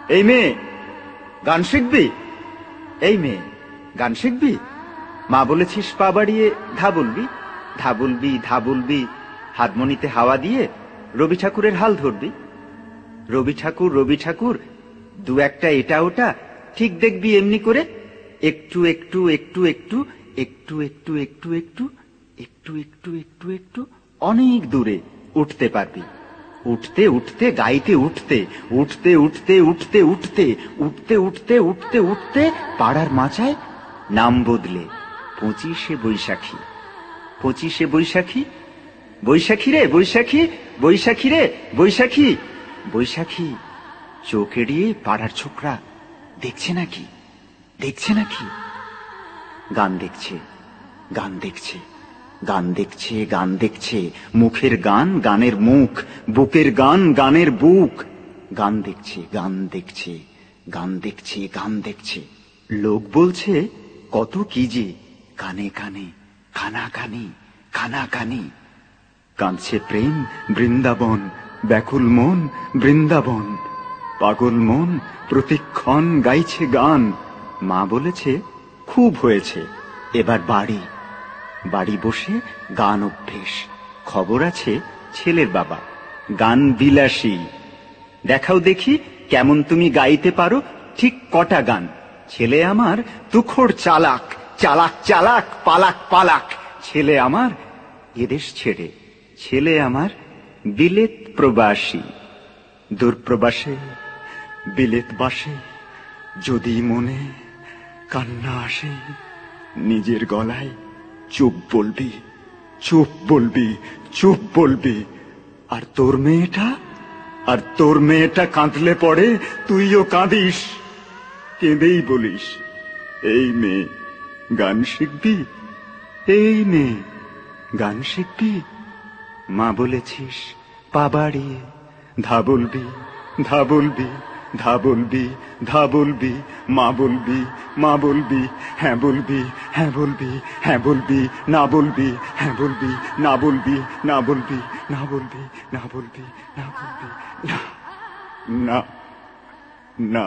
এই মেয়ে, গান শিখবি? এই মেয়ে, গান শিখবি? মা বলেছিস পা বাড়িয়ে ধা বলবি, ধা বলবি, ধা বলবি, হারমোনিতে হাওয়া দিয়ে রবি ঠাকুরের হাল ধরবি। রবি ঠাকুর, রবি ঠাকুর, দু একটা এটা ওটা ঠিক দেখবি এমনি করে একটু একটু একটু একটু একটু একটু একটু একটু একটু একটু একটু একটু অনেক দূরে উঠতে পারবি। উঠতে উঠতে গাইতে উঠতে উঠতে উঠতে উঠতে উঠতে উঠতে উঠতে উঠতে উঠতে পাড়ার মাচায় নাম বদলে 25শে বৈশাখী। 25শে বৈশাখী, বৈশাখী রে বৈশাখী, বৈশাখী রে বৈশাখী, বৈশাখী। চোখ এড়িয়ে পাড়ার ছোকরা দেখছে নাকি, দেখছে নাকি? গান দেখছে, গান দেখছে, গান দেখছে, গান দেখছে, মুখের গান গানের মুখ, বুকের গান গানের বুক। গান দেখছে, গান দেখছে, গান দেখছে, গান দেখছে। লোক বলছে কত কি যে, কানে কানে কানাকানি কানাকানি। কাঁদছে প্রেম বৃন্দাবন, ব্যাকুল মন বৃন্দাবন, পাগল মন প্রতিক্ষণ গাইছে গান। মা বলেছে খুব হয়েছে, এবার বাড়ি। বাড়ি বসে গান অভ্যেস। খবর আছে ছেলের বাবা গান বিলাসী। দেখাও দেখি কেমন তুমি গাইতে পারো ঠিক কটা গান। ছেলে আমার তুখোড় চালাক, চালাক চালাক, পালাক পালাক। ছেলে আমার এদেশ ছেড়ে, ছেলে আমার বিলেত প্রবাসী। দূরপ্রবাসে বিলেত বাসে যদি মনে কান্না আসে, নিজের গলায় চুপ বলবি, চুপ বলবি, চুপ বলবি। আর তোর মেয়েটা, আর তোর মেয়েটা কাঁদলে পড়ে তুইও কাঁদিস, কেঁদেই বলিস এই মেয়ে গান শিখবি, এই মেয়ে গান শিখবি। মা বলেছিস পা বাড়িয়ে ধা বলবি, ধা বলবি, ধা বলবি, ধা বলবি। মা বলবি, মা বলবি, হ্যাঁ বলবি, হ্যাঁ বলবি, হ্যাঁ বলবি, না বলবি, হ্যাঁ বলবি, না বলবি, না বলবি, না বলবি, না বলবি, না বলবি, না, না, না।